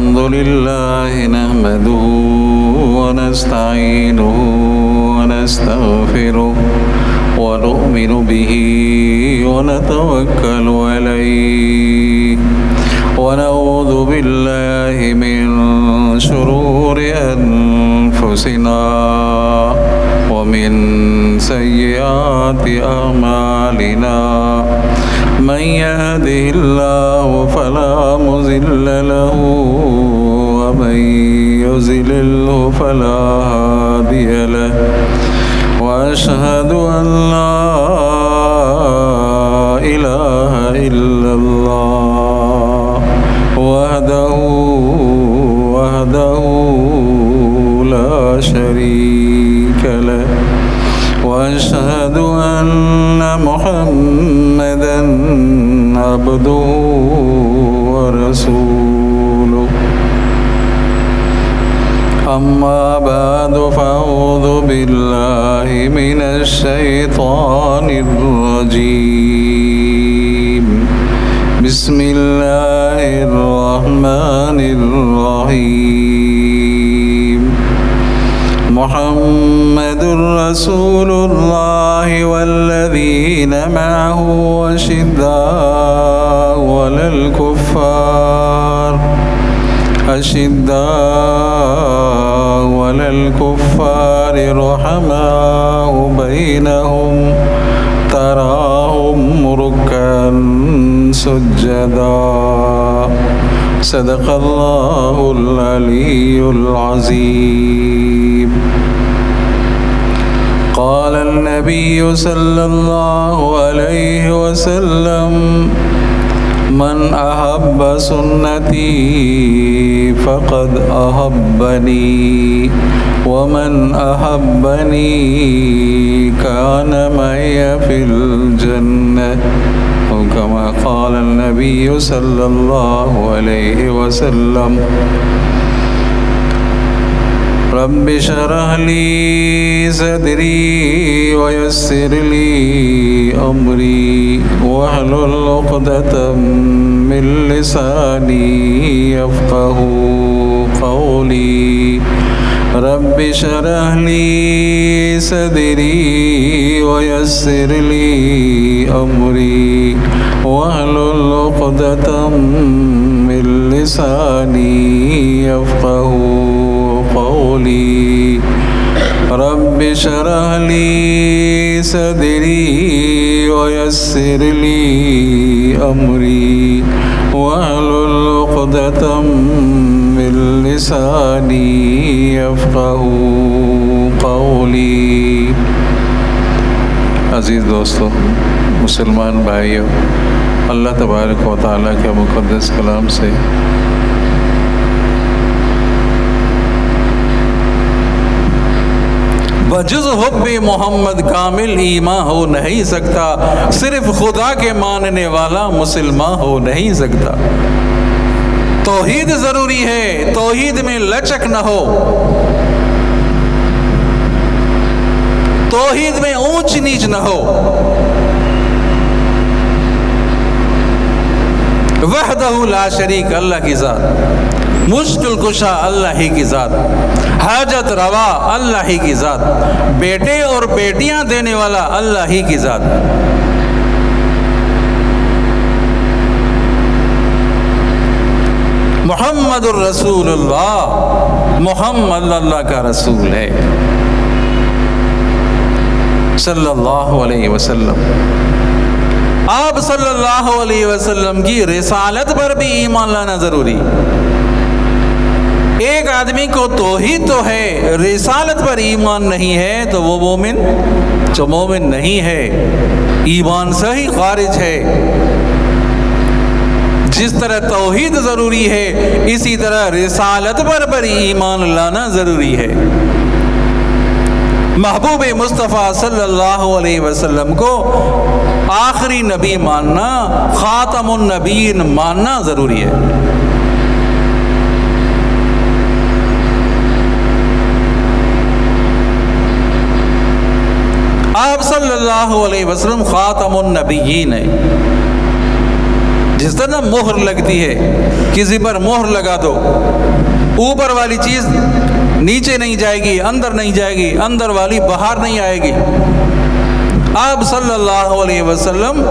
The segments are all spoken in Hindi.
अल्हम्दुलिल्लाह नहमदुहु व नस्तईनुहु व नस्तगफिरुहु व नु'मिनु बिही व नतवक्कलु अलैहि व नऊज़ु बिल्लाहि मिन शुरूरि अनफुसिना व मिन सय्यिआति अअमालिना मन यहदिहिल्लाहु फला मुज़िल्ल लहु व मन युज़लिल्हु फला हादिय लहु व अशहदु अन ला इलाहा इल्लल्लाह वहदहु ला शरीक लहु व अशहदु अन्न मुहम्मदन अब्दुहु व रसूलुहु अम्मा बअदु फ़अऊज़ु बिल्लाहि मिनश शैतानिर रजीम बिस्मिल्लाहिर रहमानिर रहीम मुहम्मदुर रसूलुल्लाहि वल्लज़ीना मअहु अशिद्दाउ अलल कुफ़्फ़ार रुहमाउ बैनहुम तराहुम रुक्कअन सुज्जदा सदक़ल्लाहुल अलियुल अज़ीम क़ालल नबिय्यु सल्लल्लाहु अलैहि वसल्लम मन अहब्ब सुन्नती फ़क़द अहब्बनी वमन अहब्बनी कान मय फ़िल जन्नह कमा क़ाल नबिय्यु सल्लल्लाहु अलैहि वसल्लम रब्बि शरह ली सदरी वयस्सिर ली अमरी वहलुल उक़दतम मिन लिसानी यफ़क़हू क़ौली रब्बि शरह ली सदरी वयस्सिर ली अमरी वहलुल उक़दतम मिन लिसानी यफ़क़हू क़ौली रब्बि शरह ली सदरी वयस्सिर ली अमरी वहलुल उक़दतम मिन लिसानी यफ़क़हू क़ौली। अज़ीज़ दोस्तों, मुसलमान भाइयों, अल्लाह तबारक व तआला के मुक़द्दस कलाम से बजुज़ हुब्बे मोहम्मद कामिल ईमान हो नहीं सकता, सिर्फ खुदा के मानने वाला मुसलमान हो नहीं सकता। तौहीद ज़रूरी है, तौहीद में लचक न हो, तौहीद में ऊंच नीच न हो। वहदहु ला शरीक, अल्लाह की ज़ात, मुश्किल कुशा अल्लाह ही की ज़ात, हाजत रवा अल्लाह ही की ज़ात, बेटे और बेटियां देने वाला अल्लाह ही की ज़ात। मुहम्मदुर रसूलुल्लाह, मुहम्मद अल्लाह का रसूल है सल्लल्लाहु अलैहि वसल्लम। आप सल्लल्लाहु अलैहि वसल्लम की रिसालत पर भी ईमान लाना ज़रूरी। एक आदमी को तौहीद तो है, रिसालत पर ईमान नहीं है तो वो मोमिन, जो मोमिन नहीं है, ईमान से ही खारिज है। जिस तरह तौहीद ज़रूरी है, इसी तरह रिसालत पर ईमान लाना ज़रूरी है। महबूब मुस्तफ़ा सल्लल्लाहु अलैहि वसल्लम को आखिरी नबी मानना, ख़ातमुन नबीन मानना ज़रूरी है। आप सल्लल्लाहु अलैहि वसल्लम ख़ातमुन नबिय्यीन है। जिस तरह मोहर लगती है, किसी पर मोहर लगा दो, ऊपर वाली चीज़ नीचे नहीं जाएगी, अंदर नहीं जाएगी, अंदर वाली बाहर नहीं आएगी। आप सल्लल्लाहु अलैहि वसल्लम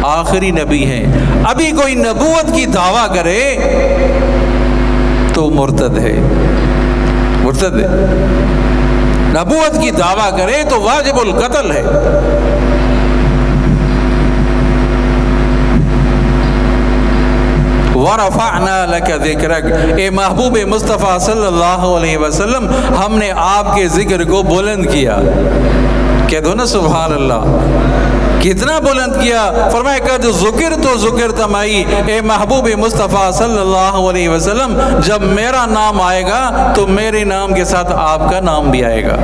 आखिरी नबी हैं। अभी कोई नबूवत की दावा करे तो मुर्तद है, मुर्तद है। नबूवत की दावा करे तो वाजिबुल कत्ल है। वरफ़अना लक ज़िक्रक, ए महबूब मुस्तफ़ा सल्लल्लाहु अलैहि वसल्लम, हमने आपके ज़िक्र को बुलंद किया। कह दो ना सुभान अल्लाह, कितना बुलंद किया। फरमाया कद ज़ुकिर तो ज़ुकिर तमाई, ए महबूब मुस्तफ़ा सल्लल्लाहु अलैहि वसल्लम, जब मेरा नाम आएगा तो मेरे नाम के साथ आपका नाम भी आएगा।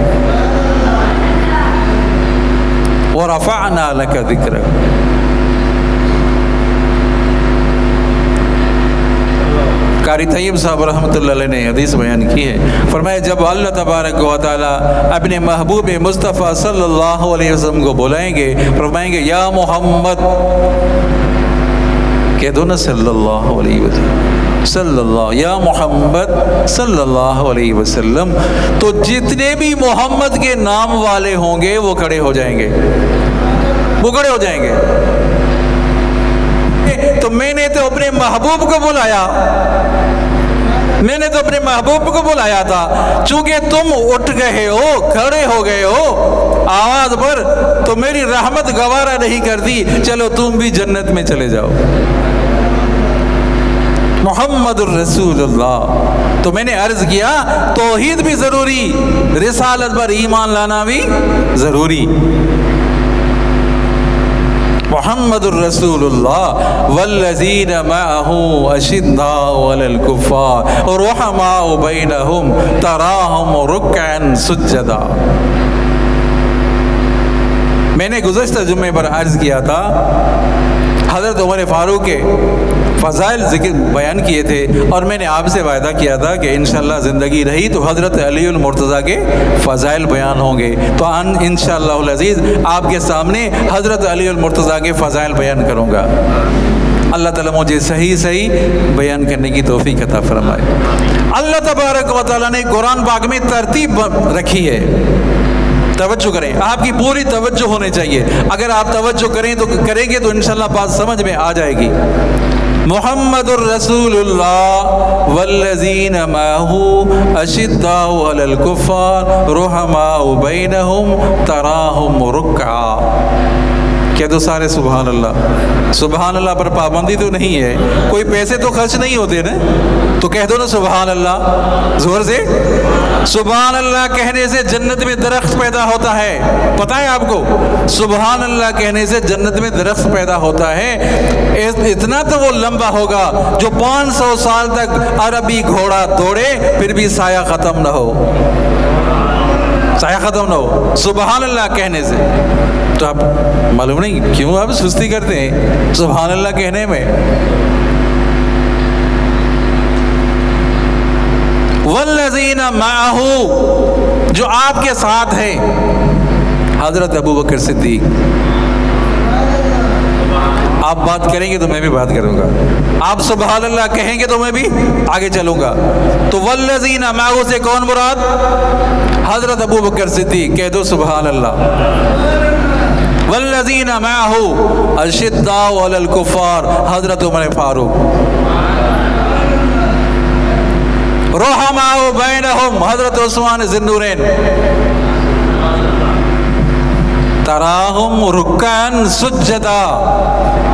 वरफ़अना लक ज़िक्रक। कारी तय्यब साहब रहमतुल्लाह अलैह ने हदीस बयान की है। फरमाया जब अल्लाह तबारक व तआला अपने महबूब मुस्तफ़ा सल्लल्लाहु अलैहि वसल्लम को बुलाएंगे, फरमाएंगे या मोहम्मद, कह दो ना सल्लल्लाहु अलैहि वसल्लम, सल्लल्लाहु, या मोहम्मद सल्लल्लाहु अलैहि वसल्लम, तो जितने भी मोहम्मद के नाम वाले होंगे वो खड़े हो जाएंगे, वो खड़े हो जाएंगे। तो मैंने तो अपने महबूब को बुलाया, मैंने तो अपने महबूब को बुलाया था, चूंकि तुम उठ गए हो, खड़े हो गए हो आवाज पर, तो मेरी रहमत गवारा नहीं करती, चलो तुम भी जन्नत में चले जाओ। मुहम्मदुर रसूलुल्लाह। तो मैंने अर्ज किया तौहीद भी जरूरी, रिसालत पर ईमान लाना भी जरूरी। मुहम्मदुर रसूलुल्लाह वल्लज़ीना मअहू अशिद्दाउ अलल कुफ़्फ़ार रुहमाउ बैनहुम तराहुम रुक्अन सुज्जदा। मैंने गुज़श्ता जुम्मे पर अर्ज़ किया था, हज़रत उमर फ़ारूक के फ़ज़ाइल ज़िक्र बयान किए थे, और मैंने आपसे वायदा किया था कि इंशाअल्लाह ज़िंदगी रही तो हज़रत अलीउल मुर्तज़ा के फ़ज़ाइल बयान होंगे। तो इंशाअल्लाहुल अज़ीज़ आपके सामने हज़रत अलीउल मुर्तज़ा के फ़ज़ाइल बयान करूँगा। अल्लाह ताला मुझे सही सही बयान करने की तौफ़ीक़ अता फ़रमाए। अल्लाह तबारक व तआला ने कुरान पाक में तरतीब रखी है, तवज्जो करें, आपकी पूरी तवज्जो होनी चाहिए। अगर आप तवज्जो करेंगे तो इंशाअल्लाह बात समझ में आ जाएगी। मुहम्मदुर रसूलुल्लाह वल्लज़ीना मअहू अशिद्दाउ अलल कुफ़्फ़ार रुहमाउ बैनहुम तराहुम रुक्आ। कह दो सारे सुभान अल्लाह। सुभान अल्लाह पर पाबंदी तो नहीं है, कोई पैसे तो खर्च नहीं होते ना, तो कह दो ना सुभान अल्लाह जोर से। सुभान अल्लाह कहने से जन्नत में दरख्त पैदा होता है, पता है आपको? सुभान अल्लाह कहने से जन्नत में दरख्त पैदा होता है। इतना तो वो लंबा होगा जो 500 साल तक अरबी घोड़ा दौड़े फिर भी साया ख़त्म ना हो, साया ख़त्म ना हो सुभान अल्लाह कहने से। तो आप मालूम नहीं क्यों आप सुस्ती करते हैं सुभान अल्लाह कहने में। वल्लज़ीना माअहू, जो आपके साथ है, हज़रत अबू बकर सिद्दीक। आप बात करेंगे तो मैं भी बात करूंगा, आप सुभान अल्लाह कहेंगे तो मैं भी आगे चलूंगा। तो वल्लज़ीना माअहू से कौन मुराद? हज़रत अबू बकर सिद्दीक। कह दो सुभान अल्लाह। वल्लज़ीना माअहू अशिद्दाउ अलल कुफ़्फ़ार, हज़रत उमर फारूक। रुहमाउ बैनहुम, हज़रत उस्मान ज़ुन्नूरैन। तराहुम रुक्अन सुज्जदा,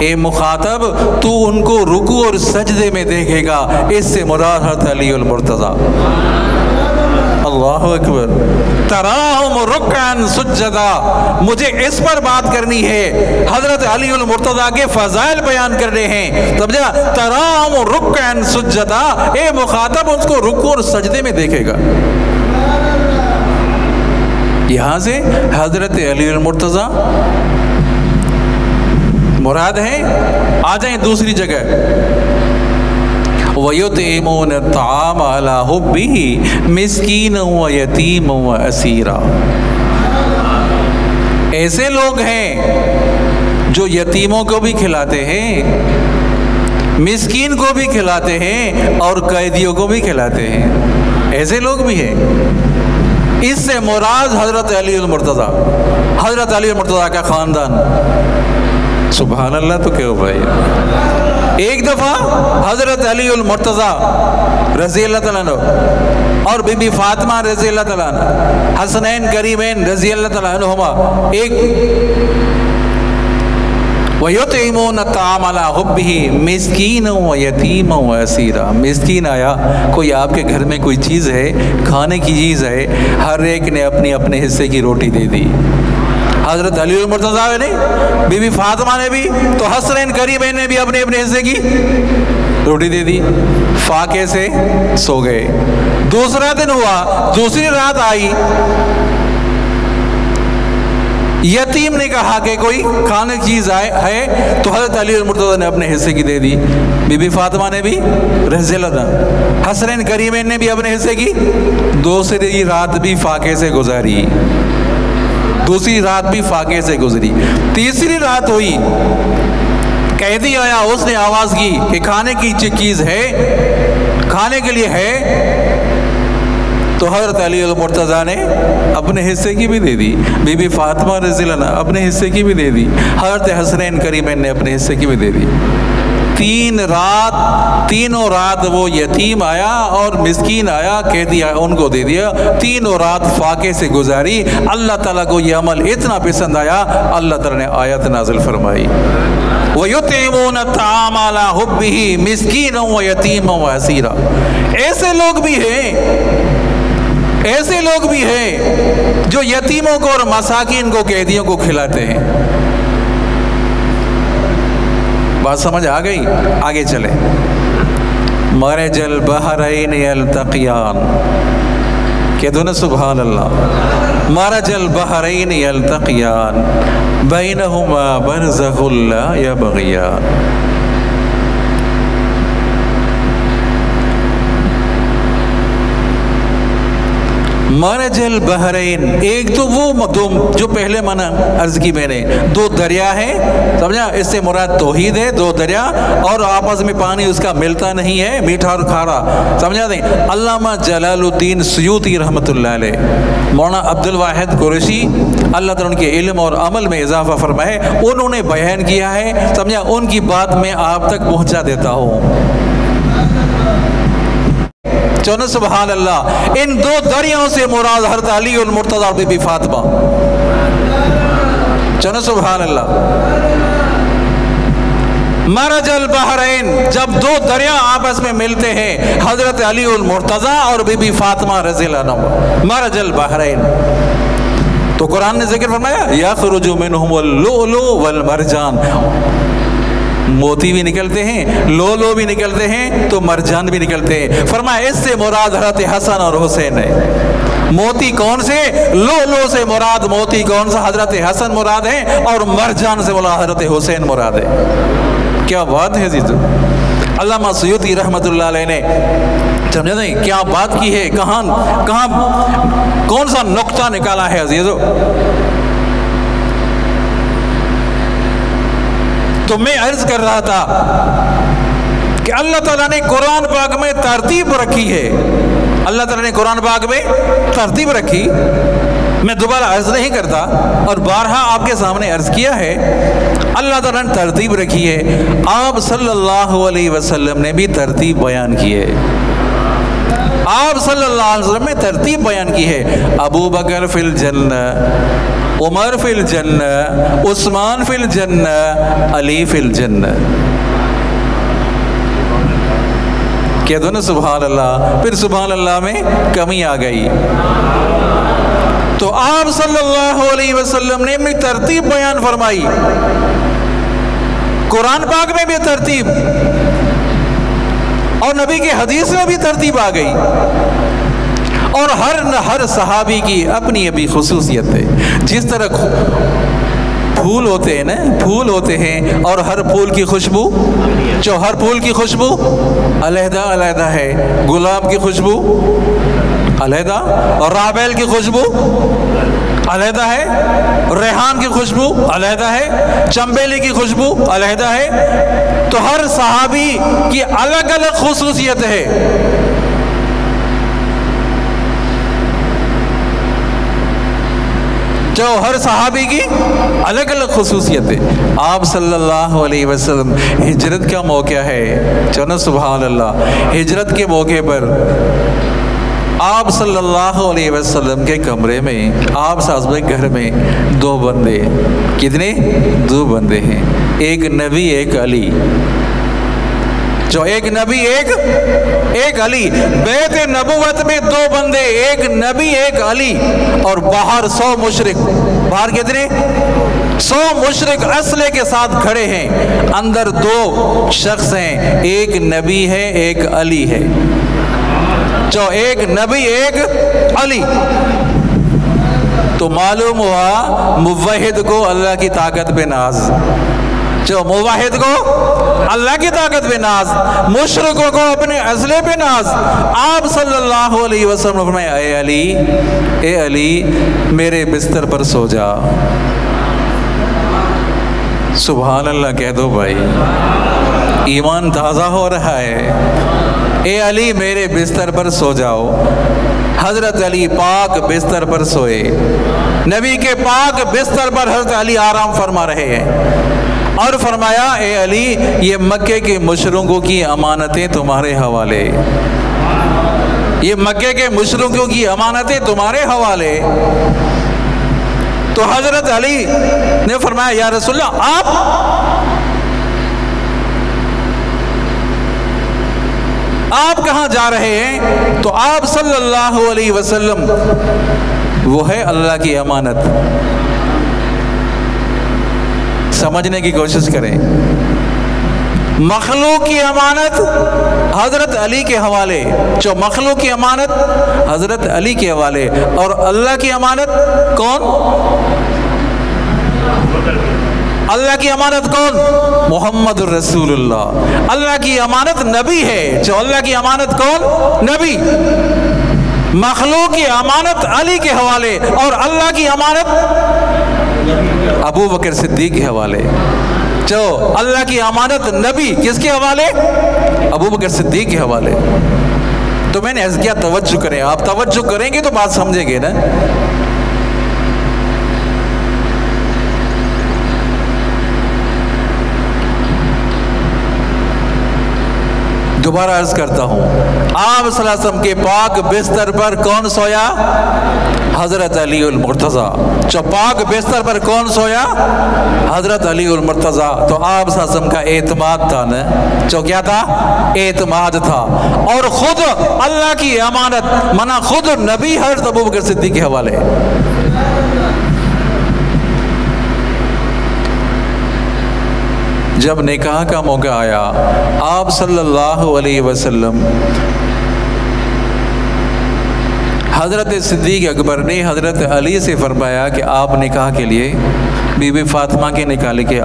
ए मुखातब तू उनको रुकू और सजदे में देखेगा, इससे मुराद हज़रत अलीउल मुर्तज़ा। अल्लाहु अकबर। तराहुम रुक्अन सुज्जदा, मुझे इस पर बात करनी है, हजरत अलीउल मुर्तज़ा के फज़ाइल बयान करने हैं। समझा? तराहुम रुक्अन सुज्जदा, ए मुखातब उसको रुकू और सजदे में देखेगा। यहाँ से हजरत अलीउल मुर्तज़ा मुराद है। आ जाए दूसरी जगह, वयुतिमून अत्ताम अला हुब्बिही मिस्कीना व यतीमा व असीरा। ऐसे लोग हैं जो यतीमों को भी खिलाते हैं मिस्कीन को भी खिलाते हैं और कैदियों को भी खिलाते हैं। ऐसे लोग भी हैं। इससे मुराद हजरत अली अल मुर्तज़ा, हजरत अली अल मुर्तज़ा का ख़ानदान। सुभान अल्लाह। तो क्यों भाई, एक दफ़ा हजरत अली अल मुर्तज़ा रज़ी अल्लाह तआला अन्हु और बीबी फातिमा रज़ी अल्लाह तआला अन्हा, हसनैन करीमैन रज़ी अल्लाह तआला अन्हुमा, एक वयुतइमून अत्ताअम अला हुब्बिही मिस्कीना व यतीमा व असीरा। मिस्कीन आया, कोई आपके घर में कोई चीज़ है, खाने की चीज़ है, हर एक ने अपनी अपने हिस्से की रोटी दे दी। हज़रत अली मुर्तज़ा ने, बीबी फातिमा ने भी, तो हसनैन करीमैन ने भी अपने अपने हिस्से की रोटी दे दी। फाके से सो गए। दूसरा दिन हुआ, दूसरी रात आई, यतीम ने कहा कि कोई खाने की चीज़ है, तो हज़रत अली मुर्तज़ा ने अपने हिस्से की दे दी। बीबी फातिमा ने भी रज़ी अल्लाह अन्हा, हसनैन करीमैन ने भी अपने हिस्से की। दूसरी रात भी फाके से गुजारी, दूसरी रात भी फाके से गुजरी। तीसरी रात हुई, कैदी आया, उसने आवाज़ की कि खाने की चीज़ है, खाने के लिए है। तो हज़रत अली मुर्तज़ा ने अपने हिस्से की भी दे दी, बीबी फातिमा रज़ी अल्लाह अन्हा अपने हिस्से की भी दे दी, हज़रत हसनैन करीमैन ने अपने हिस्से की भी दे दी। तीनों रात वो यतीम आया और मिस्कीन आया, कैदी आया, उनको दे दिया। तीनों रात फाके से गुजारी। अल्लाह ताला को ये अमल इतना पसंद आया, अल्लाह ताला ने आयत नाज़िल फरमाई, वयुतइमून अत्ताअम अला हुब्बिही मिस्कीना व यतीमा व असीरा। ऐसे लोग भी हैं, ऐसे लोग भी हैं जो यतीमों को और मसाकिन को, कैदियों को खिलाते हैं। बात समझ आ गई? आगे चले। मरजल बहरैन यल्तक़ियान, कह दो ना सुभान अल्लाह। मरजल बहरैन यल्तक़ियान बैनहुमा बरज़ख़ुन ला यबग़ियान। मरजल बहरैन, एक तो वो दो जो पहले मना अर्ज की मैंने, दो दरिया है, समझा? इससे मुराद तौहीद है। दो दरिया और आपस में पानी उसका मिलता नहीं है, मीठा और खारा, समझा दें। अल्लामा जलालुद्दीन सुयूती रहमतुल्लाह अलैह, मौलाना अब्दुल वाहिद कुरैशी, अल्लाह ताला उनके इल्म और अमल में इजाफा फरमाए, उन्होंने बयान किया है, समझा? उनकी बात मैं आप तक पहुँचा देता हूँ। चलो सुभान अल्लाह। इन दो दरियाओं से मुराद हज़रत अली और मुर्तज़ा और बीबी फातिमा। चलो सुभान अल्लाह। मरजल बहरैन, जब दो दरिया आपस में मिलते हैं, हज़रत अली और मुर्तज़ा और बीबी फातिमा रज़ी अल्लाह अन्हा, मरजल बहरैन, तो कुरान ने जिक्र फरमाया, यख़रुजु मिनहुमुल लुअलु वल मरजान, मोती भी निकलते हैं, लोलो भी निकलते हैं, तो मरजान भी निकलते हैं। फरमाया इससे मुराद हज़रत हसन और हुसैन है। मोती कौन से? लोलो से मुराद मोती कौन सा? हज़रत हसन मुराद है, और मरजान से मुराद हज़रत हुसैन मुराद है। क्या बात है जी। अल्लामा सुयूती रहमतुल्लाह अलैह ने, समझे नहीं क्या बात की है, कहाँ कौन सा नुक्ता निकाला है अजीजों। तो मैं अर्ज कर रहा था कि अल्लाह ताला ने कुरान पाक में तरतीब रखी है, अल्लाह ताला ने कुरान पाक में तरतीब रखी। मैं दोबारा अर्ज नहीं करता, और बारहा आपके सामने अर्ज किया है, अल्लाह ताला ने तरतीब रखी है। आप सल्लल्लाहु अलैहि वसल्लम ने भी तरतीब बयान की है। आप सल्लल्लाहु अलैहि वसल्लम ने तरतीब बयान की है। अबू बकर फिल जन्नह, उमर फिल जन्नह, उस्मान फिल जन्नह, अली फिल जन्नह। कह दो ना सुभान अल्लाह। फिर सुभान अल्लाह में कमी आ गई। तो आप सल्लल्लाहु अलैहि वसल्लम ने अपनी तरतीब बयान फरमाई, कुरान पाक में भी तरतीब, और नबी के हदीस में भी तरतीब आ गई। और हर सहाबी की अपनी अपनी खुसूसियत है। जिस तरह फूल होते हैं ना, फूल होते हैं, और हर फूल की खुशबू, जो हर फूल की खुशबू अलहदा अलहदा है। गुलाब की खुशबू अलहदा, और राबेल की खुशबू अलहदा है, रेहान की खुशबू अलहदा है, चंबेली की खुशबू अलहदा है। तो हर सहाबी की अलग अलग खुसूसियत है। जो हर सहाबी की अलग अलग खुसूसियत है। आप सल्लल्लाहु अलैहि वसल्लम हिजरत का मौका है, चलो सुभान अल्लाह। हिजरत के मौके पर आप सल्लल्लाहु अलैहि वसल्लम के कमरे में, आप साहब के घर में दो बंदे, कितने? दो बंदे हैं, एक नबी एक अली। जो एक नबी एक अली। बैत नबुवत में दो बंदे, एक नबी एक अली, और बाहर 100 मुशरिक। बाहर कितने? 100 मुशरिक असले के साथ खड़े हैं। अंदर दो शख्स हैं, एक नबी है एक अली है। जो एक नबी एक अली। तो मालूम हुआ मुवहिद को अल्लाह की ताकत पे नाज, जो मुवाहिद को अल्लाह की ताकत पे नाज, मुशरिकों को अपने असले पे नाज। आप सल्लल्लाहु अलैहि वसल्लम ने फरमाया, ए अली मेरे बिस्तर पर सो जा। सुभान अल्लाह कह दो भाई, ईमान ताज़ा हो रहा है। ए अली मेरे बिस्तर पर सो जाओ। हजरत अली पाक बिस्तर पर सोए। नबी के पाक बिस्तर पर हजरत अली आराम फरमा रहे हैं और फरमाया, ए अली ये मक्के के मुशरिकों की अमानतें तुम्हारे हवाले, ये मक्के के मुशरिकों की अमानतें तुम्हारे हवाले। तो हजरत अली ने फरमाया, या रसूलल्लाह आप कहाँ जा रहे हैं? तो आप सल्लल्लाहु अलैहि वसल्लम, वो है अल्लाह की अमानत। समझने की कोशिश करें। मखलूक की अमानत हजरत अली के हवाले, जो मखलूक की अमानत हजरत अली के हवाले, और अल्लाह की अमानत कौन? अल्लाह की अमानत कौन? मोहम्मद रसूलुल्लाह। अल्लाह की अमानत नबी है। जो अल्लाह की अमानत कौन? नबी। मखलूक की अमानत अली के हवाले, और अल्लाह की अमानत अबू बकर सिद्दीक के हवाले। जो अल्लाह की अमानत नबी किसके हवाले? अबू बकर सिद्दीक के हवाले। तो मैंने ऐसा किया, तवज्जो करें। आप तवज्जो करेंगे तो बात समझेंगे ना। दोबारा अर्ज करता हूँ, आप सल्लल्लाहु अलैहि वसल्लम के पाक बिस्तर पर कौन सोया? हजरत अली उल मुर्तज़ा। जो पाक बिस्तर पर कौन सोया? हजरत अली उल मुर्तज़ा। तो आप सल्लल्लाहु अलैहि वसल्लम का एतमाद था ना, जो क्या था? एतमाद था। और खुद अल्लाह की अमानत मना खुद नबी हजरत अबू बकर सिद्दीक के हवाले। जब निकाह का मौका आया, आप सल्लल्लाहु अलैहि वसल्लम, हज़रत सिद्दीक़ अकबर ने हज़रत अली से फरमाया कि आप निकाह के लिए बीबी फ़ातिमा के निकाह लेके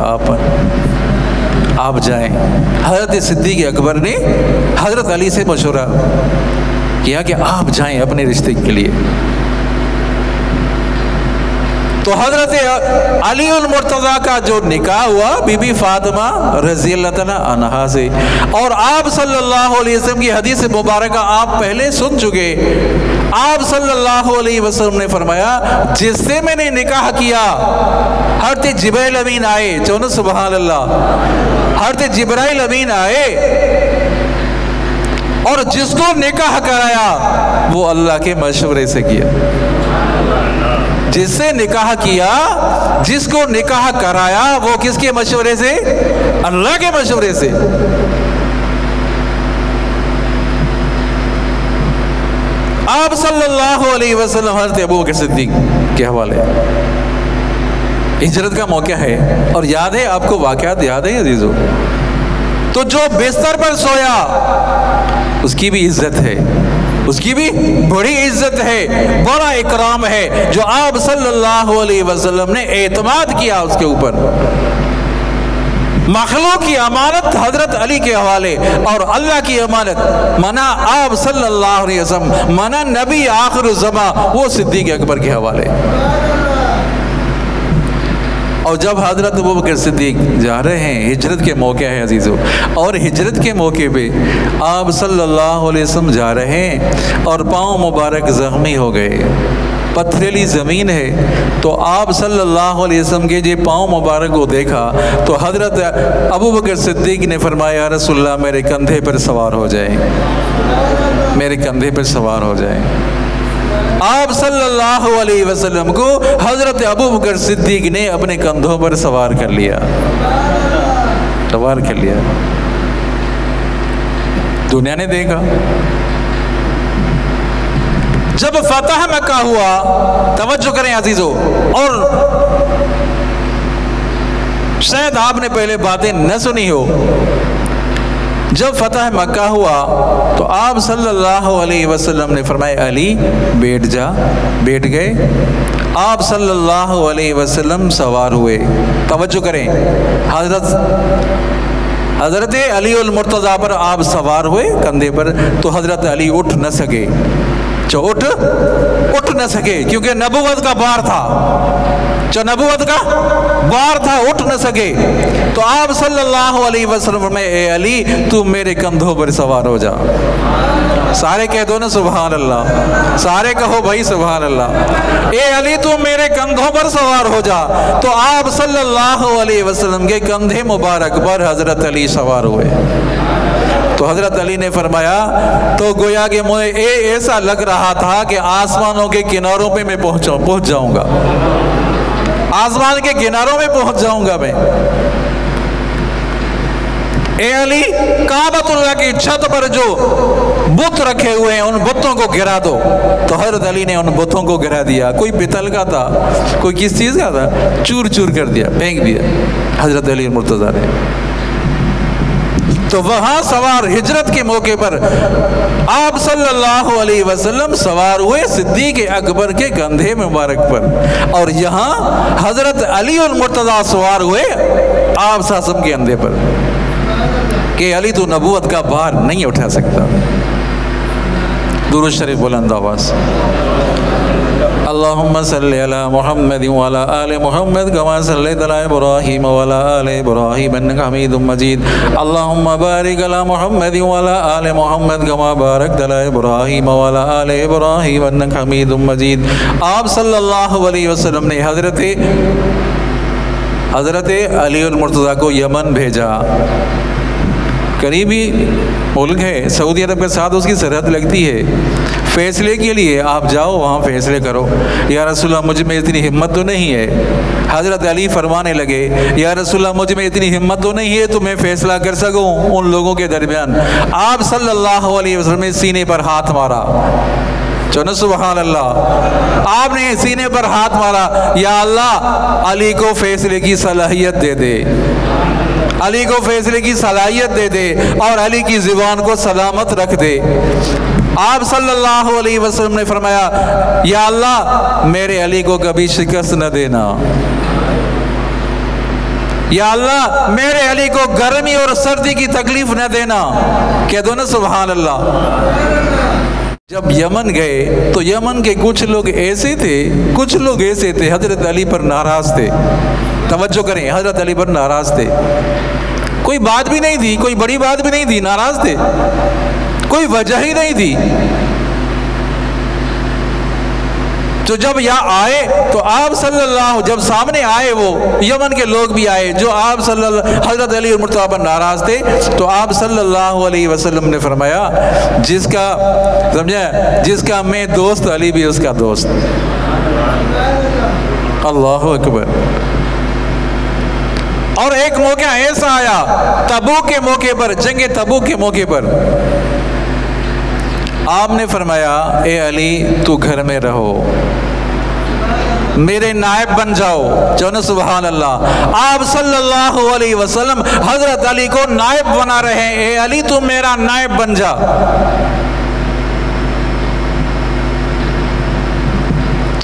आप जाएं। हज़रत सिद्दीक़ अकबर ने हज़रत अली से मशवरा किया कि आप जाएं अपने रिश्ते के लिए। तो हजरत अली उल मुर्तज़ा का जो निकाह हुआ बीबी फातिमा रज़ी अल्लाह तआला अन्हा से। और आप सल्लल्लाहु अलैहि वसल्लम की हदीस मुबारक आप पहले सुन चुके। आप सल्लल्लाहु अलैहि वसल्लम ने फरमाया, जिससे मैंने निकाह किया हज़रत जिब्राइल अमीन आए। चलो सुभान अल्लाह। हज़रत जिब्राइल अमीन आए और जिसको निकाह कराया वो अल्लाह के मशवरे से किया। जिससे निकाह किया, जिसको निकाह कराया, वो किसके मशवरे से? अल्लाह के मशवरे से। आप सल्लल्लाहु अलैहि वसल्लम हज़रत अबू बकर सिद्दीक के हवाले। हिजरत का मौका है और याद है आपको, वाक़यात याद है अजीजों। तो जो बिस्तर पर सोया उसकी भी इज्जत है, उसकी भी बड़ी इज्जत है, बड़ा इकराम है, जो आप सल्लल्लाहु अलैहि वसल्लम ने एतमाद किया उसके ऊपर। मखलूक की अमानत हजरत अली के हवाले और अल्लाह की अमानत मना आप सल्लल्लाहु अलैहि वसल्लम, मना नबी आखिर ज़मा वो सिद्दीक़ अकबर के हवाले। और जब हज़रत अबू बकर सिद्दीक जा रहे हैं, हिजरत के मौके है अजीज़ों, और हिजरत के मौके पे आप सल्लल्लाहु अलैहि वसल्लम जा रहे हैं और पाँव मुबारक ज़ख्मी हो गए, पथरीली ज़मीन है। तो आप सल्लल्लाहु अलैहि वसल्लम के जे पाँव मुबारक को देखा तो हज़रत अबू बकर सिद्दीक ने फरमाया, या रसूलल्लाह मेरे कंधे पर सवार हो जाए, मेरे कंधे पर सवार हो जाए। आप सल्लल्लाहु अलैहि वसल्लम को हज़रत अबू बकर सिद्दीक ने अपने कंधों पर सवार कर लिया, सवार कर लिया। दुनिया ने देखा। जब फतह मक्का हुआ, तवज्जो करें अजीजों, और शायद आपने पहले बातें न सुनी हो, जब फतह मक्का हुआ तो आप सल्लल्लाहु अलैहि वसल्लम ने फरमाया, अली बैठ जा, बैठ गए। आप सल्लल्लाहु अलैहि वसल्लम सवार हुए। तवज्जो करें, हज़रत अली उल मुर्तज़ा पर आप सवार हुए कंधे पर, तो हज़रत अली उठ न सके, उठ न सके, क्योंकि नबूवत का बार था, जो नबूवत का बार था, उठ न सके। तो आप सल्लल्लाहु अलैहि वसल्लम में, ए अली तू मेरे कंधों पर सवार हो जा। सारे कह दो ना सुभान अल्लाह, सारे कहो भाई सुभान अल्लाह। ए अली तू मेरे कंधों पर सवार हो जा। तो आप सल्लल्लाहु अलैहि वसल्लम के कंधे मुबारक पर हज़रत अली सवार हुए। तो हज़रत अली ने फरमाया, तो गोया कि मुझे ऐसा लग रहा था कि आसमानों के किनारों पे मैं पहुंच जाऊंगा, आसमान के किनारों में पहुंच जाऊंगा मैं। ए अली, काबतुल्लाह की छत पर जो बुत रखे हुए हैं उन बुतों को गिरा दो। तो हज़रत अली ने उन बुतों को गिरा दिया। कोई पितल का था, कोई किस चीज़ का था, चूर चूर कर दिया, फेंक दिया हज़रत अली मुर्तज़ा ने। तो वहां सवार हिजरत के मौके पर आप सल्लल्लाहु अलैहि वसल्लम सवार हुए सिद्दीक अकबर के कंधे मुबारक पर, और यहाँ हज़रत अली उल मुर्तज़ा सवार हुए आप सासम के कंधे पर कि अली तो नबूवत का भार नहीं उठा सकता। दुरूद शरीफ बुलंद आवाज़। अल्लाहुम्मा सल्लि अला मुहम्मद व अला आलि मुहम्मद कमा सल्लैता अला इब्राहीम व अला आलि इब्राहीम इन्नका हमीदुम मजीद। अल्लाहुम्मा बारिक अला मुहम्मद व अला आलि मुहम्मद कमा बारकता अला इब्राहीम व अला आलि इब्राहीम इन्नका हमीदुम मजीद। आप सल्लल्लाहु अलैहि वसल्लम ने हज़रत अली उल मुर्तज़ा को यमन भेजा। करीबी मुल्क है, सऊदी अरब के साथ उसकी सरहद लगती है। फ़ैसले के लिए आप जाओ, वहाँ फ़ैसले करो। या रसूलल्लाह मुझ में इतनी हिम्मत तो नहीं है। हज़रत अली फरमाने लगे, या रसूलल्लाह मुझ में इतनी हिम्मत तो नहीं है तो मैं फ़ैसला कर सकूँ उन लोगों के दरमियान। आप सल्लल्लाहु अलैहि वसल्लम ने सीने पर हाथ मारा, चलो सुभान अल्लाह। आपने सीने पर हाथ मारा, या अल्लाह अली को फ़ैसले की सलाहियत दे दे, अली को फैसले की सलाहियत दे दे और अली की ज़ुबान को सलामत रख दे। आप सल्लल्लाहु अलैहि वसल्लम ने फरमाया, या अल्लाह मेरे अली को कभी शिकस्त न देना, या अल्लाह मेरे अली को गर्मी और सर्दी की तकलीफ न देना। कह दो ना सुभान अल्लाह। जब यमन गए तो यमन के कुछ लोग ऐसे थे, कुछ लोग ऐसे थे हज़रत अली पर नाराज़ थे। तवज्जो करें, हज़रत अली पर नाराज़ थे। कोई बात भी नहीं थी, कोई बड़ी बात भी नहीं थी, नाराज़ थे, कोई वजह ही नहीं थी। तो जब यहाँ आए तो आप सल्लल्लाहु, जब सामने आए वो यमन के लोग भी आए जो आप हज़रत अली मुर्तज़ा पर नाराज़ थे, तो आप सल्लल्लाहु अलैहि वसल्लम ने फरमाया, जिसका समझे, जिसका मैं दोस्त अली भी उसका दोस्त। अल्लाहु अकबर। और एक मौका ऐसा आया तबूक के मौके पर, जंगे तबूक के मौके पर आपने फरमाया, ए अली तू घर में रहो, मेरे नायब बन जाओ। चलो सुभान अल्लाह। आप सल्लल्लाहु अलैहि वसल्लम हज़रत अली को नायब बना रहे हैं, ए अली तू मेरा नायब बन जा।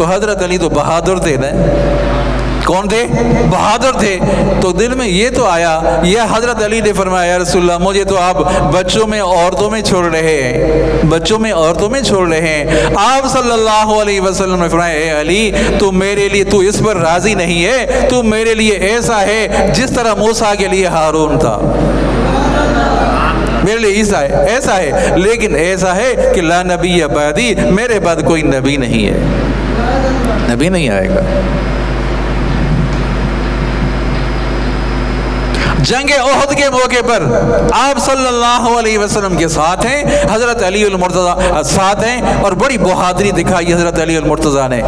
तो हजरत अली तो बहादुर थे ना। कौन थे? बहादुर थे। तो दिल में ये तो आया, ये हजरत अली ने फरमाया, या रसूलल्लाह मुझे तो आप बच्चों में औरतों में छोड़ रहे हैं, बच्चों में औरतों में छोड़ रहे हैं। आप सल्लल्लाहु अलैहि वसल्लम ने फरमाया, ए अली तू मेरे लिए, तू इस पर राजी नहीं है, तू मेरे लिए ऐसा है जिस तरह मूसा के लिए हारून था, मेरे लिए ईसा है, ऐसा है। लेकिन ऐसा है कि ला नबी बादी, मेरे बाद कोई नबी नहीं है, नबी नहीं आएगा। जंग ओहद के मौके पर आप सल्लल्लाहु अलैहि वसल्लम के साथ हैं, हजरत अली अल मुर्तज़ा साथ हैं, और बड़ी बहादुरी दिखाई हजरत अली अल मुर्तज़ा ने।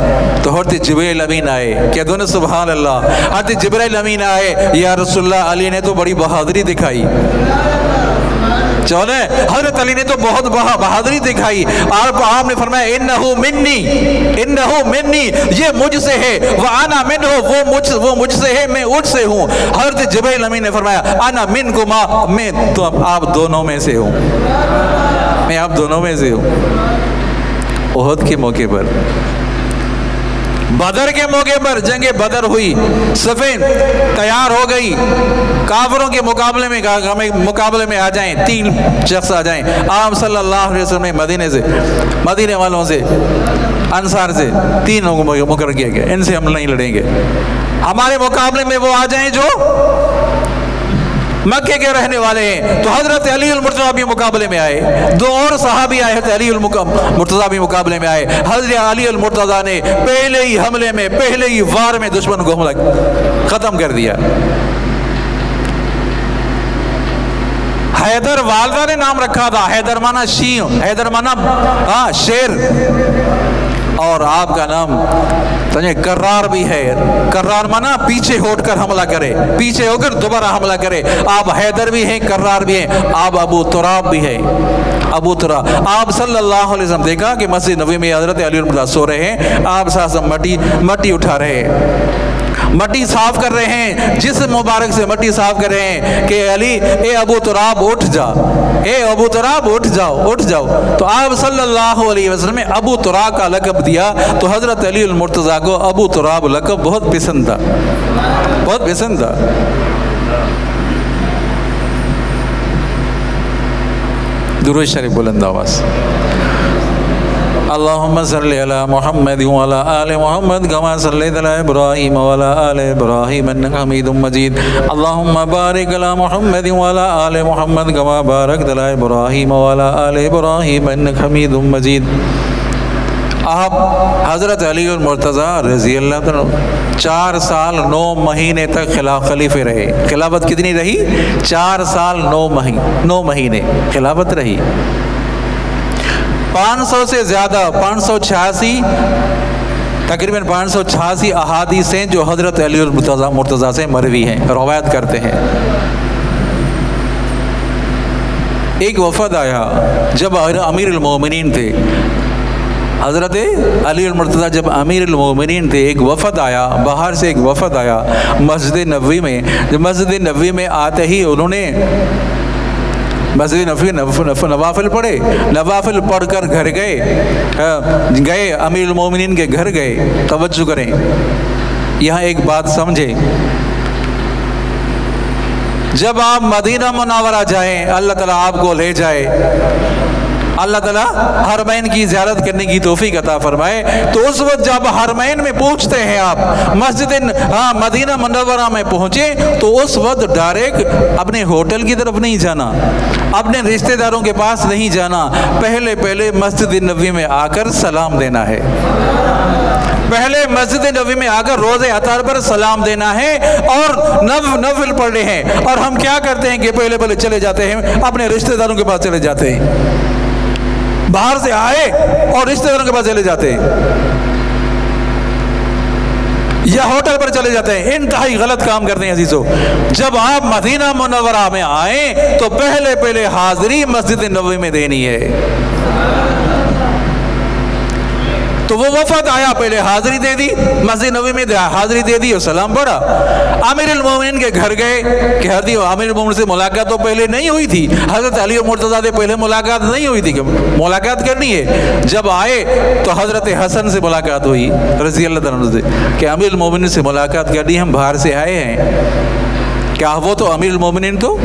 तो हज़रत जिब्रील अमीन आए, क्या दोनों सुभान अल्लाह, हज़रत जिब्रील अमीन आए, या रसूलल्लाह अली ने तो बड़ी बहादुरी दिखाई। चौने हजरत अली ने तो बहुत बहादुरी दिखाई। आपने फरमाया इन्नहु मिन्नी, इन्नहु मिन्नी, ये मुझसे है, वह आना मिन हो, वो मुझसे है, मैं उससे हूँ। हजरत जिब्रील अमीन ने फरमाया आना मिन कुमा, मैं तो आप दोनों में से हूँ, मैं आप दोनों में से हूँ। ओहद के मौके पर, बदर के मौके पर जंग बदर हुई, सफ़ें तैयार हो गई, काफिरों के मुकाबले में, हमें मुकाबले में आ जाएं, 3 शख्स आ जाएं। आप सल्लल्लाहु अलैहि वसल्लम ने मदीने से, मदीने वालों से, अंसार से 3 लोगों को मुकर्रर किया गया, इनसे हम नहीं लड़ेंगे, हमारे मुकाबले में वो आ जाएं जो मक्के के रहने वाले हैं। तो हजरत अली अल मुर्तज़ा भी मुकाबले में आए, 2 और सहाबी आए, हजरत अली अल मुर्तज़ा भी मुकाबले में आए। हजरत अली अल मुर्तज़ा ने पहले ही हमले में, पहले ही वार में दुश्मन को हमला खत्म कर दिया। हैदर वालदा ने नाम रखा था, हैदर माना शीं, हैदर माना शेर, और आपका नाम समझे कर्रार भी है, कर्रार माना पीछे होकर हमला करे, पीछे होकर दोबारा हमला करे। आप हैदर भी हैं, कर्रार भी हैं, आप अबू तुराब भी हैं, अबू तुराब। आप सल्लल्लाहु अलैहि वसल्लम देखा कि मस्जिद नबवी में हजरत अली मुर्तज़ा सो रहे हैं, आप साथ मट्टी उठा रहे हैं, मट्टी साफ कर रहे हैं, जिस मुबारक से मट्टी साफ कर रहे हैं कि अली ए अबू तुराब उठ जा, ए अबू तुराब उठ जाओ, उठ जाओ। तो आप सल्लल्लाहु अलैहि वसल्लम ने अबू तुराब का लक़ब दिया। तो हज़रत अली अल मुर्तज़ा को अबू तुराब लक़ब बहुत पसंद था, बहुत पसंद था। दुरूद शरीफ बुलंद आवाज़। अल्लाहुम्मा सल्लि अला मुहम्मद व अला आलि मुहम्मद कमा सल्लैता अला इब्राहीम व अला आलि इब्राहीम इन्नका हमीदुम मजीद। अल्लाहुम्मा बारिक अला मुहम्मद व अला आलि मुहम्मद कमा बारकता अला इब्राहीम व अला आलि इब्राहीम इन्नका हमीदुम मजीद। आप हज़रत अली अल मुर्तज़ा रज़ी अल्लाह अन्हु 4 साल 9 महीने तक खलीफे रहे। खिलाफत कितनी रही? 4 साल 9 महीने खिलाफत रही। 500 से ज़्यादा, 586 तकरीबन 586 अहादीसें जो हज़रत अली अल मुर्तज़ा से मरवी हैं, रवायत करते हैं। एक वफ़द आया जब अमीरुल मोमिनीन थे, हज़रत अली अल मुर्तज़ा जब अमीरुल मोमिनीन थे, एक वफ़द आया, बाहर से एक वफ़द आया मस्जिद नबवी में। जब मस्जिद नबवी में आते ही उन्होंने मस्जिद नवाफिल पढ़े, नवाफिल पढ़कर घर गए अमीरुल मोमिनीन के घर गए। तवज्जो करें, यहाँ एक बात समझें, जब आप मदीना मुनव्वरा जाएं, अल्लाह ताला आपको ले जाए, अल्लाह ताला हरमैन की ज़ियारत करने की तौफीक अता फरमाए, तो उस वक्त जब हरमैन में पहुंचते हैं आप, मदीना मुनव्वरा में पहुंचे, तो उस वक्त डायरेक्ट अपने होटल की तरफ नहीं जाना, अपने रिश्तेदारों के पास नहीं जाना, पहले मस्जिद नबवी में आकर सलाम देना है। पहले मस्जिद नबवी में आकर रोज़े अतार पर सलाम देना है और नफिल पढ़ने हैं। और हम क्या करते हैं कि पहले चले जाते हैं, अपने रिश्तेदारों के पास चले जाते हैं, बाहर से आए और रिश्तेदारों के पास चले जाते हैं, या होटल पर चले जाते हैं। इंतहाई गलत काम करते हैं अजीजों। जब आप मदीना मुनव्वरा में आए तो पहले हाजिरी मस्जिद नबवी में देनी है। तो वो वफद आया, पहले हाजिरी दे दी, मस्जिद नबी में हाजिरी दे दी और सलाम पढ़ा। अमीरुल मोमिनीन के घर गए कि अमीरुल मोमिनीन से मुलाकात तो पहले नहीं हुई थी, हज़रत अली और मुर्तज़ा से पहले मुलाकात नहीं हुई थी कि मुलाकात करनी है। जब आए तो हज़रत हसन से मुलाकात हुई रज़ी अल्लाह तआला से कि अमीरुल मोमिनीन से मुलाकात करनी, हम बाहर से आए हैं। क्या वो तो अमीरुल मोमिनीन तो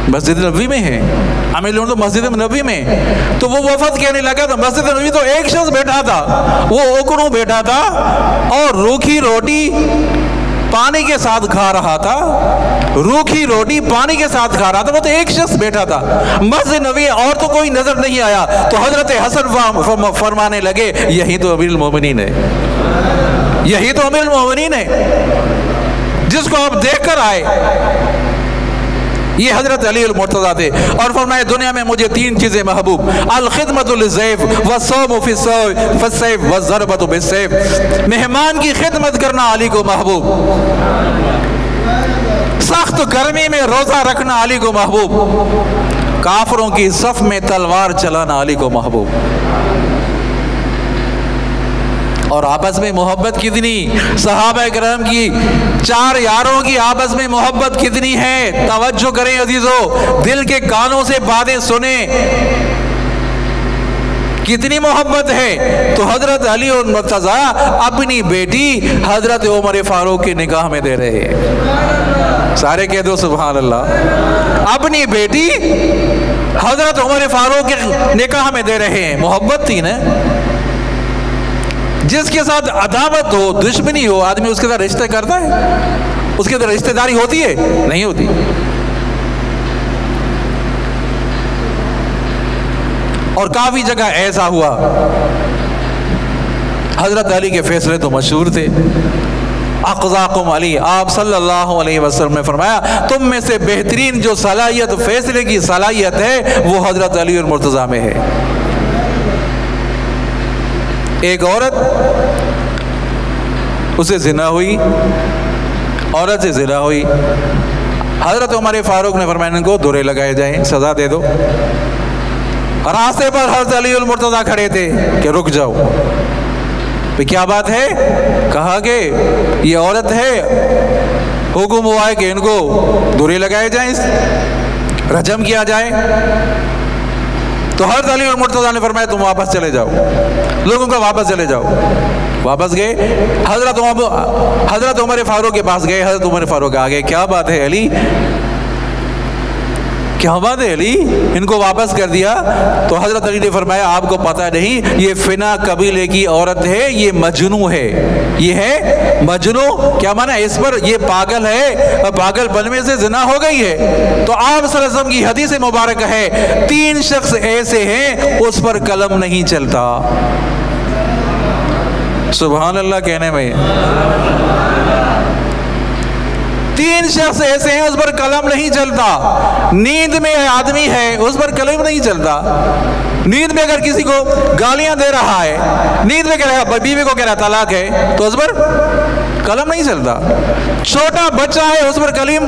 मस्जिद नबी में है, अमीरुल तो मस्जिद नबी में। तो वो वफद कहने लगा था मस्जिद नबी तो एक शख्स बैठा था, वो ओकड़ों बैठा था और रूखी रोटी पानी के साथ खा रहा था, रूखी रोटी पानी के साथ खा रहा था, वो तो एक शख्स बैठा था मस्जिद नबी और तो कोई नजर नहीं आया। तो हजरत हसन फरमाने लगे यही तो अमीरुल मोमिनीन है, यही तो अमीरुल मोमिनीन है जिसको आप देखकर आए। ये हजरत अली मुर्तज़ा थे और फरमाए दुनिया में मुझे तीन चीजें महबूब, अल खिदमतुल ज़ैफ़ वस्सौमु फ़िस्सैफ़ वज़रबतु बिस्सैफ़। मेहमान की खिदमत करना अली को महबूब, सख्त गर्मी में रोजा रखना अली को महबूब, काफरों की सफ में तलवार चलाना अली को महबूब। और आपस में मोहब्बत कितनी, सहाबा किराम की चार यारों की आपस में मोहब्बत कितनी है। तवज्जो करें अजीजों, दिल के कानों से बातें सुने, कितनी मोहब्बत है। तो हजरत अली और मुर्तज़ा अपनी बेटी हजरत उमर फारूक की निकाह में दे रहे हैं। सारे कह दो सुभान अल्लाह। अपनी बेटी हजरत उमर फारूक के निकाह में दे रहे हैं। मोहब्बत थी ना, जिसके साथ अदावत हो, दुश्मनी हो, आदमी उसके साथ रिश्ते करता है, उसके साथ रिश्तेदारी होती है? नहीं होती। और काफी जगह ऐसा हुआ, हजरत अली के फैसले तो मशहूर थे। अक़ज़ाकुम अली, आप सल्लल्लाहु अलैहि वसल्लम ने फरमाया तुम में से बेहतरीन जो सलाहियत, फैसले की सलाहियत है वो हजरत अली और मुर्तज़ा में है। एक औरत, उसे जिना हुई, औरत से जिना हुई। हजरत उमर फारूक ने फरमाया इनको दोहरे लगाए जाएं, सजा दे दो। रास्ते पर हजरत अली और मुर्तज़ा खड़े थे कि रुक जाओ, तो क्या बात है? कहा कि ये औरत है, हुक्म हुआ है कि इनको दोहरे लगाए जाएं, रजम किया जाए। तो हज़रत अली और मुर्तज़ा ने फरमाया तुम वापस चले जाओ, लोगों का वापस चले जाओ। वापस गए, हजरत उमर फारूक के पास गए। हजरत उमर फारूक आ गए, क्या बात है अली, क्या बात है अली, इनको वापस कर दिया? तो हजरत अली ने फरमाया आपको पता नहीं, ये फिना कबीले की औरत है, ये मजनू है, ये है मजनू। क्या माना, इस पर ये पागल है, पागलपन में से जिना हो गई है। तो आप सल्लल्लाहु अलैहि वसल्लम की हदीस मुबारक है, तीन शख्स ऐसे हैं उस पर कलम नहीं चलता। सुभान अल्लाह कहने में, तीन शख्स ऐसे हैं उस पर कलम नहीं चलता। नींद में आदमी है, उस पर कलम नहीं चलता। नींद में अगर किसी को गालियां दे रहा है, नींद में कह रहा है, बीवी को कह रहा तलाक है, तो उस पर कलम नहीं चलता। छोटा बच्चा है, उस पर कलम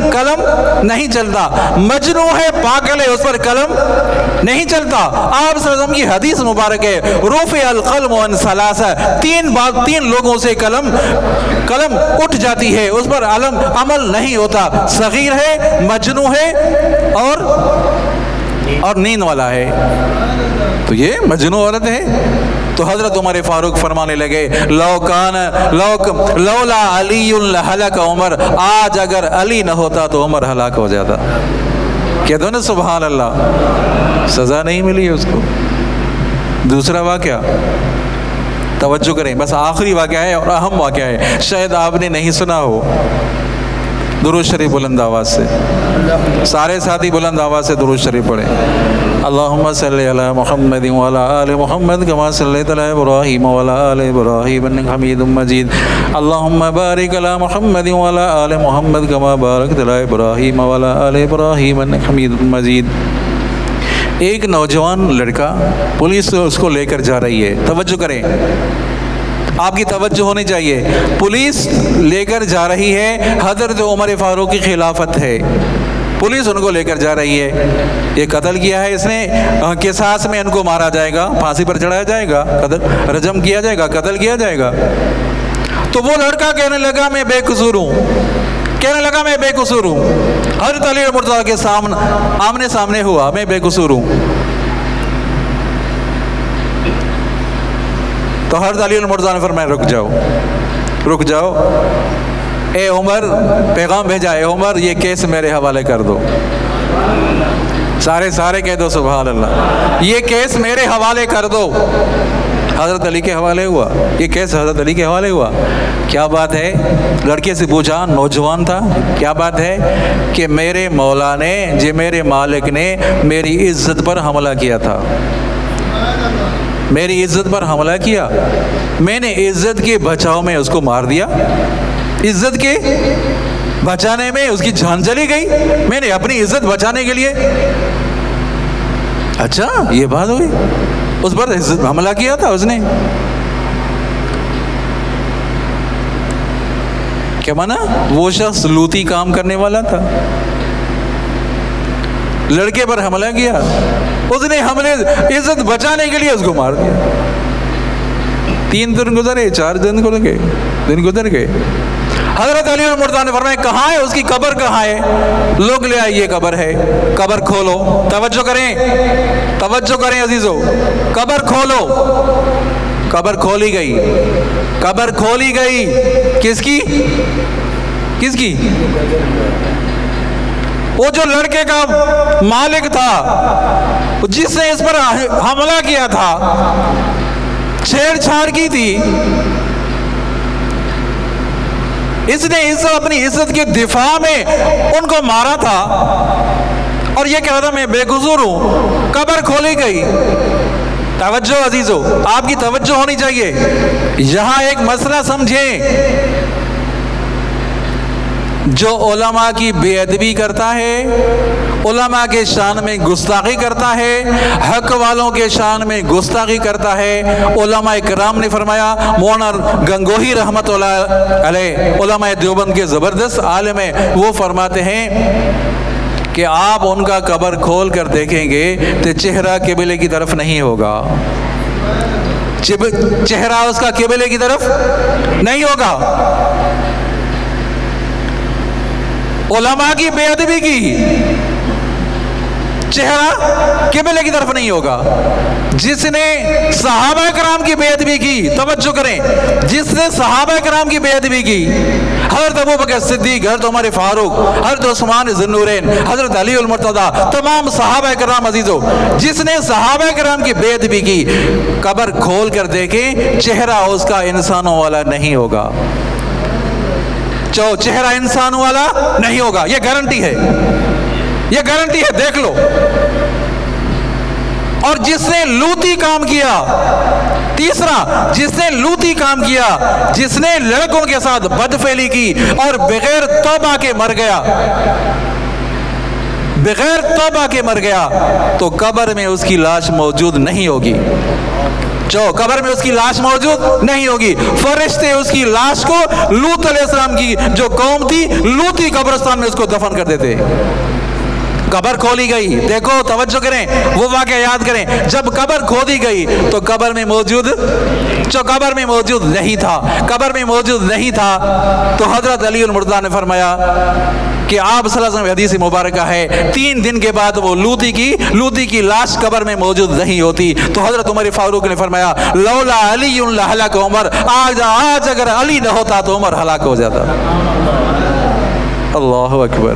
नहीं चलता। मजनू है, पागल है, उस पर कलम नहीं चलता। आप सल्लल्लाहु अलैहि वसल्लम की हदीस मुबारक है, रुफ़े अल क़ल्म अन सलासा, तीन लोगों से कलम उठ जाती है, उस पर अमल नहीं होता। सगीर है, मजनू है और नींद वाला है। तो ये मजनू औरत है। तो हजरत उमर फारूक फरमाने लगे लौला अलीयुल हलक उमर, आज अगर अली न होता तो उमर हलाक हो जाता। कह दो ना सुभान अल्लाह। सजा नहीं मिली उसको। दूसरा वाक़या तवज्जो करें, बस आखिरी वाक़या है और अहम वाक़या है, शायद आपने नहीं सुना हो। दुरूद शरीफ बुलंद आवाज़ से, सारे साथी बुलंद आवाज़ से दुरूद शरीफ पढ़ें। अल्लाहुम्मा सल्लि अला मुहम्मद व अला आलि मुहम्मद कमा सल्लैता अला इब्राहीम व अला आलि इब्राहीम इन्नका हमीदुम मजीद। अल्लाहुम्मा बारिक अला मुहम्मद व अला आलि मुहम्मद कमा बारकता अला इब्राहीम व अला आलि इब्राहीम इन्नका हमीदुम मजीद। एक नौजवान लड़का, पुलिस उसको लेकर जा रही है। तवज्जो करें, आपकी तवज्जो होनी चाहिए। पुलिस लेकर जा रही है, हज़रत उमर फारूक की खिलाफत है। पुलिस उनको लेकर जा रही है, ये कत्ल किया है इसने, किसास में इनको मारा जाएगा, फांसी पर चढ़ाया जाएगा, रजम किया जाएगा, कत्ल किया जाएगा। तो वो लड़का कहने लगा मैं बेकसूर हूँ, कहने लगा मैं बेकसूर हूँ। हज़रत अली मुर्तज़ा के सामने आमने सामने हुआ, मैं बेकसूर हूँ। तो हज़रत अली मुर्तज़ा ने फरमाया रुक जाओ, रुक जाओ, ए उमर, पैगाम भेजा, ए उमर ये केस मेरे हवाले कर दो। सारे कह दो सुभान अल्लाह, ये केस मेरे हवाले कर दो। हज़रत अली के हवाले हुआ, ये केस हज़रत अली के हवाले हुआ। क्या बात है? लड़के से पूछा, नौजवान था, क्या बात है? कि मेरे मौला ने, जे मेरे मालिक ने मेरी इज्जत पर हमला किया था, मेरी इज्जत पर हमला किया, मैंने इज्जत के बचाव में उसको मार दिया, इज्जत के बचाने में उसकी जान चली गई, मैंने अपनी इज्जत बचाने के लिए। अच्छा ये बात हुई, उस पर इज्जत हमला किया था उसने। क्या माना? वो शख्स लूती काम करने वाला था, लड़के पर हमला किया, उसने हमले इज्जत बचाने के लिए उसको मार दिया। 3 दिन गुजरे, 4 दिन गुजर गए। हज़रत अली मुर्तज़ा ने फरमाया कहाँ है उसकी कब्र, कहाँ है? लोग ले आए, ये कब्र है, कब्र खोलो। तवज्जो करें अजीजों, कब्र खोलो। कब्र खोली गई, कब्र खोली गई। किसकी? वो जो लड़के का मालिक था, जिसने इस पर हमला किया था, छेड़छाड़ की थी, इसने अपनी इज्जत के दिफा में उनको मारा था और ये कह रहा था मैं बेकसूर हूं। कब्र खोली गई। तवज्जो अजीजों, आपकी तवज्जो होनी चाहिए। यहां एक मसला समझें, जो उलमा की बेअदबी करता है, उलमा के शान में गुस्ताखी करता है, हक वालों के शान में गुस्ताखी करता है, उलमा इकराम ने फरमाया, मौलाना गंगोही रहमतुल्लाह अलैह उलमा देवबंद के ज़बरदस्त आलिम है, वो फरमाते हैं कि आप उनका कब्र खोल कर देखेंगे तो चेहरा किबले की तरफ नहीं होगा, चेहरा उसका किबले की तरफ नहीं होगा। उलमा की बेअदबी की, चेहरा किबले की तरफ नहीं होगा। जिसने सहाबा कराम की बेअदबी की, तवज्जो करें, जिसने सहाबा कराम की बेअदबी की, हज़रत अबू बकर सिद्दीक, हज़रत उमर फारूक, हज़रत उस्मान ज़ुन्नूरैन, हज़रत अली उल मुर्तज़ा, तमाम सहाबा कराम अजीजों, जिसने सहाबा कराम की बेअदबी की, कब्र खोल कर देखें, चेहरा उसका इंसानों वाला नहीं होगा, चेहरा इंसानों वाला नहीं होगा। यह गारंटी है, यह गारंटी है, देख लो। और जिसने लूती काम किया, तीसरा, जिसने लूती काम किया, जिसने लड़कों के साथ बदफेली की और बगैर तौबा के मर गया, बगैर तौबा के मर गया, तो कब्र में उसकी लाश मौजूद नहीं होगी। कब्र में उसकी लाश मौजूद नहीं होगी। फरिश्ते उसकी लाश को लूत अलैहिस्सलाम की जो कौम थी, लूती कब्रिस्तान में उसको दफन कर देते। कब्र खोली गई, देखो तवज्जो करें, वो वाक़या याद करें। जब कब्र खोदी गई तो कब्र में मौजूद, जो कब्र में मौजूद नहीं था, कब्र में मौजूद नहीं था, तो हज़रत अली उल मुर्तज़ा ने फरमाया कि आप सल्लल्लाहु अलैहि वसल्लम हदीस मुबारक है, 3 दिन के बाद वो लूती की लाश कब्र में मौजूद नहीं होती। तो हज़रत उमर फारूक ने फरमाया लौला अली लहलक उमर, आज अगर अली न होता तो उमर हलाक हो जाता। अल्लाहु अकबर।